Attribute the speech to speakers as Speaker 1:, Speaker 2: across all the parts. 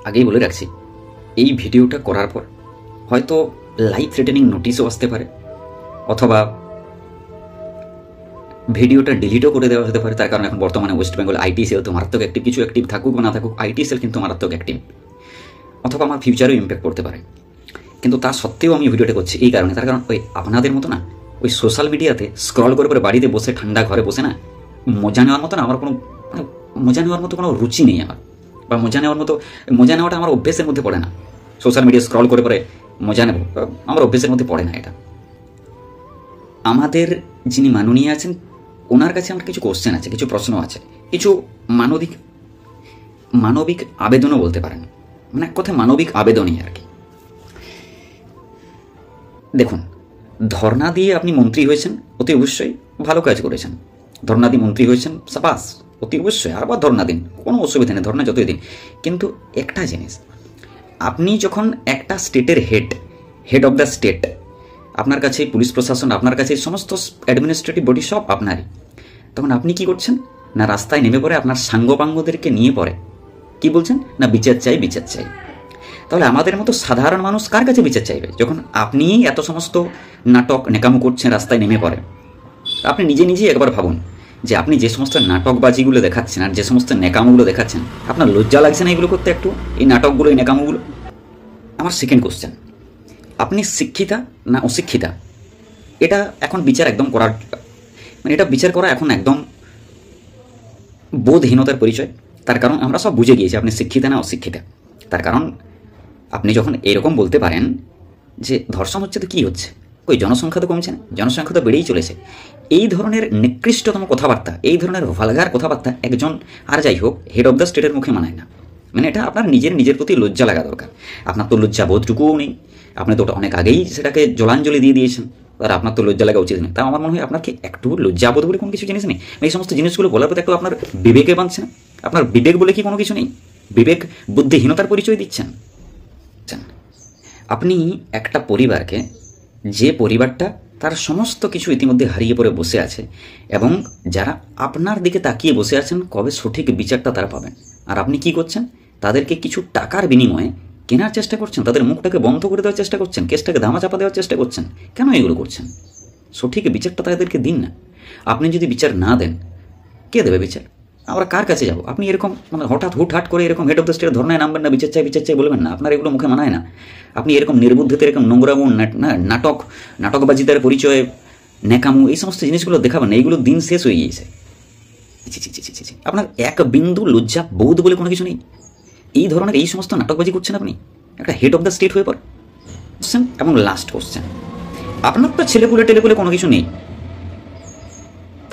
Speaker 1: আগেই বলে রাখছি, এই ভিডিওটা করার পর হয়তো লাইফ থ্রেটেনিং নোটিশও আসতে পারে, অথবা ভিডিওটা ডিলিটও করে দেওয়া হতে পারে। তার কারণ এখন বর্তমানে ওয়েস্ট বেঙ্গল আইটি সেল তো মারাত্মক অ্যাক্টিভ, কিছু অ্যাক্টিভ থাকুক বা না থাকুক, আইটি সেল কিন্তু মারাত্মক অ্যাক্টিভ, অথবা আমার ফিউচারেও ইম্প্যাক্ট করতে পারে। কিন্তু তা সত্ত্বেও আমি ভিডিওটা করছি এই কারণে, তার কারণ ওই আপনাদের মতো না ওই সোশ্যাল মিডিয়াতে স্ক্রল করে করে বাড়িতে বসে ঠান্ডা ঘরে বসে না মজা নেওয়ার মতো না আমার কোনো মজা নেওয়ার মতো কোনো রুচি নেই আমার, বা মজা নেওয়াটা আমার অভ্যেসের মধ্যে পড়ে না। সোশ্যাল মিডিয়া স্ক্রল করে করে মজা নেব আমার অভ্যেসের মধ্যে পড়ে না এটা। আমাদের যিনি মাননীয় আছেন ওনার কাছে আমার কিছু কোশ্চেন আছে, কিছু প্রশ্ন আছে, কিছু মানবিক আবেদনও বলতে পারেন, মানে এক কথায় মানবিক আবেদনই আর কি। দেখুন, ধর্ণা দিয়ে আপনি মন্ত্রী হয়েছেন, অতি অবশ্যই ভালো কাজ করেছেন। ধর্ণা দিয়ে মন্ত্রী হয়েছেন, সাবাস, অতি অবশ্যই আবার ধর্ণা দিন, কোনো অসুবিধা নেই, ধর্ণা যতই দিন। কিন্তু একটা জিনিস, আপনি যখন একটা স্টেটের হেড অফ দ্য স্টেট, আপনার কাছে পুলিশ প্রশাসন, আপনার কাছে সমস্ত অ্যাডমিনিস্ট্রেটিভ বডি সব আপনারই, তখন আপনি কি করছেন না রাস্তায় নেমে পড়ে আপনার সাঙ্গপাঙ্গদেরকে নিয়ে পড়ে কি বলছেন না বিচার চাই বিচার চাই। তাহলে আমাদের মতো সাধারণ মানুষ কার কাছে বিচার চাইবে যখন আপনি এত সমস্ত নাটক নেকামো করছেন রাস্তায় নেমে পড়ে? আপনি নিজেই একবার ভাবুন যে আপনি যে সমস্ত নাটকবাজিগুলো দেখাচ্ছেন আর যে সমস্ত নেকামোগুলো দেখাচ্ছেন, আপনার লজ্জা লাগছে না এগুলো করতে একটু, এই নাটকগুলো, এই নেকামোগুলো? আমার সেকেন্ড কোশ্চেন, আপনি শিক্ষিতা না অশিক্ষিতা? এটা এখন বিচার একদম করার, মানে এটা বিচার করা এখন একদম বোধহীনতার পরিচয়। তার কারণ আমরা সব বুঝে গিয়েছি আপনি শিক্ষিতা না অশিক্ষিতা। তার কারণ আপনি যখন এরকম বলতে পারেন যে ধর্ষণ হচ্ছে তো কী হচ্ছে, ওই জনসংখ্যা তো কমছে না, জনসংখ্যা তো বেড়েই চলেছে। এই ধরনের নিকৃষ্টতম কথাবার্তা, এই ধরনের ভালগার কথাবার্তা একজন, আর যাই হোক, হেড অফ দ্য স্টেটের মুখে মানায় না। মানে এটা আপনার নিজের প্রতি লজ্জা লাগা দরকার। আপনার তো লজ্জা বোধটুকুও নেই, আপনি তো ওটা অনেক আগেই সেটাকে জলাঞ্জলি দিয়ে দিয়েছেন, আর আপনার তো লজ্জা লাগা উচিত নেই। তা আমার মনে হয় আপনার কি একটু লজ্জাবোধ বলে কোনো কিছু জিনিস নেই? এই সমস্ত জিনিসগুলো বলার পর একটু আপনার বিবেকে বাঁধছে না? আপনার বিবেক বলে কি কোনো কিছু নেই? বিবেক বুদ্ধিহীনতার পরিচয় দিচ্ছেন। আপনি একটা পরিবারকে, যে পরিবারটা তার সমস্ত কিছু ইতিমধ্যে হারিয়ে পড়ে বসে আছে, এবং যারা আপনার দিকে তাকিয়ে বসে আছেন কবে সঠিক বিচারটা তারা পাবেন, আর আপনি কি করছেন? তাদেরকে কিছু টাকার বিনিময়ে কেনার চেষ্টা করছেন, তাদের মুখটাকে বন্ধ করে দেওয়ার চেষ্টা করছেন, কেসটাকে ধামাচাপা দেওয়ার চেষ্টা করছেন। কেন এগুলো করছেন? সঠিক বিচারটা তাদেরকে দিন না। আপনি যদি বিচার না দেন, কে দেবে বিচার? আমরা কার কাছে যাব? আপনি এরকম মানে হঠাৎ হুটহাট করে এরকম হেড অফ দ্য স্টেট ধর্নায় নামবেন না, বিচার চাই বলবেন না, আপনার এগুলো মুখে মানায় না। আপনি এরকম নির্বুদ্ধিতে এরকম নোংরামো নাটকবাজিতার পরিচয়ে ন্যাকামো এই সমস্ত জিনিসগুলো দেখাবেন না, এইগুলো দিন শেষ হয়ে গিয়েছে। আপনার এক বিন্দু লজ্জা বোধ বলে কোনো কিছু নেই। এই ধরনের এই সমস্ত নাটকবাজি করছেন আপনি একটা হেড অফ দ্য স্টেট হয়ে পড়ে। এবং লাস্ট কোশ্চেন, আপনার তো টেলেপুলে কোনো কিছু নেই,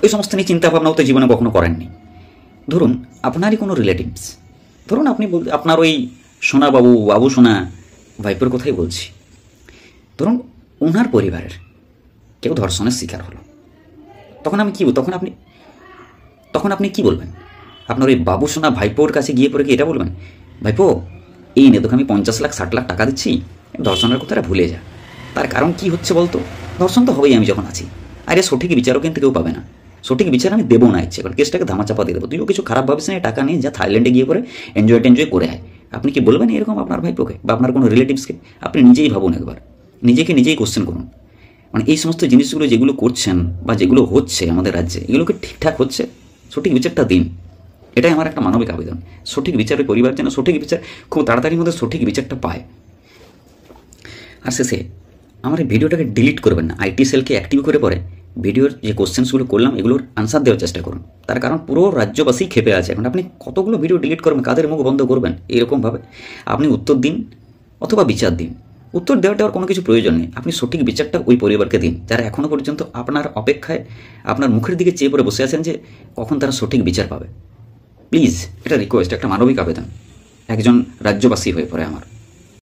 Speaker 1: ওই সমস্ত নিয়ে চিন্তা ভাবনাও তো জীবনে কখনো করেননি। ধরুন আপনারই কোনো রিলেটিভস, ধরুন আপনি আপনার ওই সোনা বাবু সোনা ভাইপোর কথাই বলছি, ধরুন ওনার পরিবারের কেউ ধর্ষণের শিকার হলো, তখন আপনি কি বলবেন? আপনার ওই বাবু সোনা ভাইপোর কাছে গিয়ে পরে কি এটা বলবেন, ভাইপো এই নে তোকে আমি 50 লাখ 60 লাখ টাকা দিচ্ছি, ধর্ষণের কথাটা ভুলে যা? তার কারণ কি হচ্ছে বলতো? ধর্ষণ তো হবেই আমি যখন আছি, আরে সঠিক বিচারও কিন্তু কেউ পাবে না, সঠিক বিচার আমি দেবো না, ইচ্ছে কারণ কেসটাকে ধামাচাপা দিয়ে দেবো। তুইও কিছু খারাপ ভাবিস না, টাকা নিয়ে যা থাইল্যান্ডে গিয়ে পরে এনজয় করে আয়। আপনি কি বলবেন এরকম আপনার ভাইপোকে বা আপনার কোনো রিলেটিভসকে? আপনি নিজেই ভাবুন একবার, নিজেই কোশ্চেন করুন। মানে এই সমস্ত জিনিসগুলো যেগুলো করছেন বা যেগুলো হচ্ছে আমাদের রাজ্যে, এগুলোকে ঠিকঠাক হচ্ছে? সঠিক বিচারটা দিন, এটাই আমার একটা মানবিক আবেদন। সঠিক বিচারের পরিবার যেন সঠিক বিচার খুব তাড়াতাড়ির মধ্যে সঠিক বিচারটা পায়। আর শেষে আমার এই ভিডিওটাকে ডিলিট করবেন না, আইটি সেলকে অ্যাক্টিভ করে পরে ভিডিওর যে কোশ্চেন্সগুলো করলাম এগুলোর আনসার দেওয়ার চেষ্টা করুন। তার কারণ পুরো রাজ্যবাসী খেপে আছে এখন। আপনি কতগুলো ভিডিও ডিলিট করবেন, কাদের মুখ বন্ধ করবেন? এইরকমভাবে আপনি উত্তর দিন অথবা বিচার দিন। উত্তর দেওয়ার কোনো কিছু প্রয়োজন নেই, আপনি সঠিক বিচারটা ওই পরিবারকে দিন যারা এখনও পর্যন্ত আপনার অপেক্ষায় আপনার মুখের দিকে চেয়ে পড়ে বসে আছেন যে কখন তারা সঠিক বিচার পাবে। প্লিজ, এটা রিকোয়েস্ট, একটা মানবিক আবেদন একজন রাজ্যবাসী হয়ে পড়ে আমার।